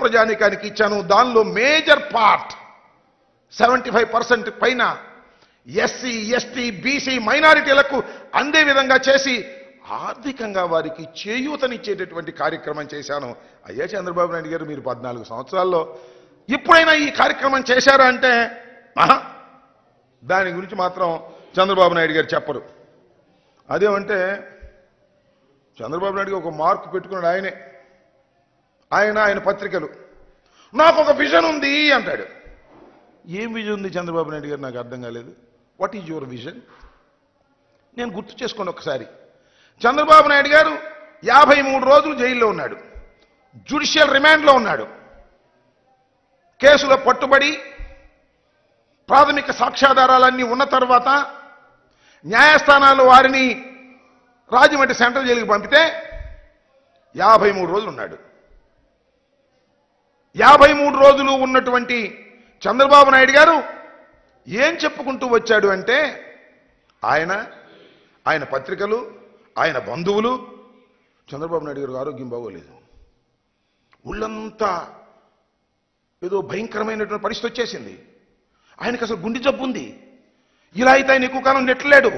ప్రజానీకానికి ఇచ్చాను. దానిలో మేజర్ పార్ట్ 75% పైన ఎస్సీ, ఎస్టీ, బీసీ మైనారిటీలకు అందే విధంగా చేసి ఆర్థికంగా వారికి చేయూతనిచ్చేటటువంటి కార్యక్రమం చేశాను. అయ్యా చంద్రబాబు నాయుడు గారు, మీరు 14 సంవత్సరాల్లో ఎప్పుడైనా ఈ కార్యక్రమం చేశారా అంటే దాని గురించి మాత్రం చంద్రబాబు నాయుడు గారు చెప్పరు. అదేమంటే చంద్రబాబు నాయుడు గారు ఒక మార్కు పెట్టుకున్నాడు. ఆయన పత్రికలు, నాకు ఒక విజన్ ఉంది అంటాడు. ఏం విజన్ ఉంది చంద్రబాబు నాయుడు గారు? నాకు అర్థం కాలేదు. What is your vision? నేను గుర్తు చేసుకోండి ఒకసారి. చంద్రబాబు నాయుడు గారు 53 రోజులు జైల్లో ఉన్నాడు, జ్యుడిషియల్ రిమాండ్లో ఉన్నాడు. కేసులో పట్టుబడి ప్రాథమిక సాక్ష్యాధారాలన్నీ ఉన్న తర్వాత న్యాయస్థానాలు వారిని రాజమండ్రి సెంట్రల్ జైలుకి పంపితే 53 రోజులు ఉన్నాడు. 53 రోజులు ఉన్నటువంటి చంద్రబాబు నాయుడు గారు ఏం చెప్పుకుంటూ వచ్చాడు అంటే ఆయన పత్రికలు, ఆయన బంధువులు, చంద్రబాబు నాయుడు గారు ఆరోగ్యం బాగోలేదు, ఒళ్ళంతా ఏదో భయంకరమైనటువంటి పరిస్థితి వచ్చేసింది, ఆయనకు అసలు గుండె జబ్బు ఉంది, ఇలా అయితే ఆయన ఎక్కువ కాలం నెట్టలేడు,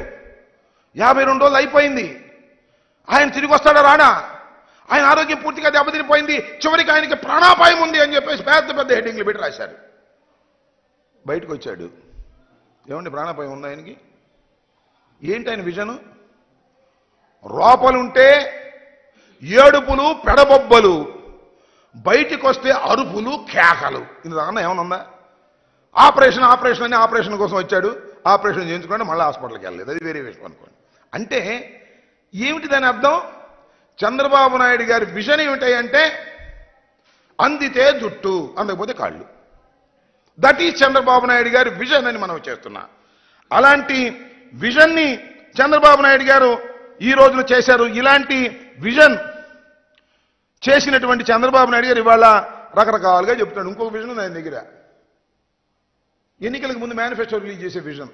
52 రోజులు అయిపోయింది, ఆయన తిరిగి వస్తాడా రాడా, ఆయన ఆరోగ్యం పూర్తిగా దెబ్బతినిపోయింది, చివరికి ఆయనకి ప్రాణాపాయం ఉంది అని చెప్పేసి పెద్ద పెద్ద హెడ్డింగ్లు పెట్టి రాశారు. బయటకు వచ్చాడు, ఏమండి ప్రాణాపాయం ఉంది ఆయనకి? ఏంటి ఆయన విజను? లోపలుంటే ఏడుపులు పెడబొబ్బలు, బయటికి వస్తే అరుపులు కేకలు. ఇందుకన్నా ఏమన్నా? ఆపరేషన్ అని ఆపరేషన్ కోసం వచ్చాడు, ఆపరేషన్ చేయించుకోండి, మళ్ళీ హాస్పిటల్కి వెళ్ళలేదు. అది వేరే విషయం అనుకోండి. అంటే ఏమిటి దాని అర్థం? చంద్రబాబు నాయుడు గారి విజన్ ఏమిటాయంటే అందితే జుట్టు, అందకపోతే కాళ్ళు. దట్ ఈజ్ చంద్రబాబు నాయుడు గారి విజన్ అని మనం చేస్తున్నా. అలాంటి విజన్ని చంద్రబాబు నాయుడు గారు ఈ రోజున చేశారు. ఇలాంటి విజన్ చేసినటువంటి చంద్రబాబు నాయుడు గారు ఇవాళ రకరకాలుగా చెప్తాడు. ఇంకొక విజన్ ఉంది ఆయన దగ్గర. ఎన్నికలకు ముందు మేనిఫెస్టో రిలీజ్ చేసే విజన్,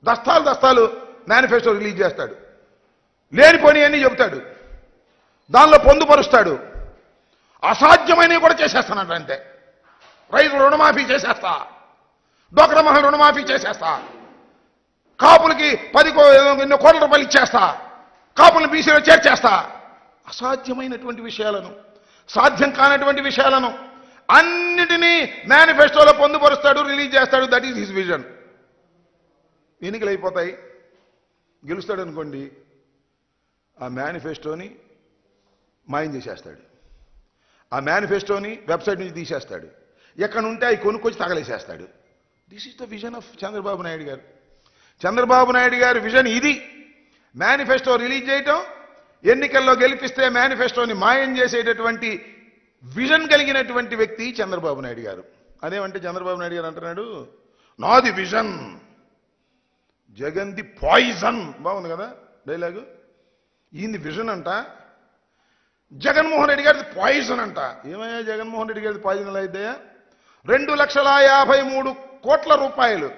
దస్తాలు మేనిఫెస్టో రిలీజ్ చేస్తాడు, లేనిపోని అన్నీ చెబుతాడు, దానిలో పొందుపరుస్తాడు. అసాధ్యమైనవి కూడా చేసేస్తానంట. అంతే, రైతులు రుణమాఫీ చేసేస్తా, డోక్రా మహిళ రుణమాఫీ చేసేస్తా, కాపులకి 10 కోట్ల రూపాయలు ఇచ్చేస్తా, కాపులను బీసీలో చేర్చేస్తా. అసాధ్యమైనటువంటి విషయాలను, సాధ్యం కానటువంటి విషయాలను అన్నిటినీ మేనిఫెస్టోలో పొందుపరుస్తాడు, రిలీజ్ చేస్తాడు. That is his vision. ఎన్నికలు అయిపోతాయి, గెలుస్తాడు అనుకోండి, ఆ మేనిఫెస్టోని మాయం చేసేస్తాడు, ఆ మేనిఫెస్టోని వెబ్సైట్ నుంచి తీసేస్తాడు, ఎక్కడుంటే అవి కొనుక్కొచ్చి తగలేసేస్తాడు. This is the vision of Chandrababu Naidu garu. Chandrababu Naidu గారి విజన్ ఇది. మేనిఫెస్టో రిలీజ్ చేయటం, ఎన్నికల్లో గెలిపిస్తే మేనిఫెస్టోని మాయం చేసేటటువంటి విజన్ కలిగినటువంటి వ్యక్తి చంద్రబాబు నాయుడు గారు. అదేమంటే చంద్రబాబు నాయుడు గారు అంటున్నాడు, నాది విజన్, జగన్ ది పాయిజన్. బాగుంది కదా డైలాగు? ఈయన విజన్ అంట, జగన్మోహన్ రెడ్డి గారిది పాయిజన్ అంట. ఏమయ్యా జగన్మోహన్ రెడ్డి గారిది పాయిజన్ అయితే? 2,53,00,000 కోట్ల రూపాయలు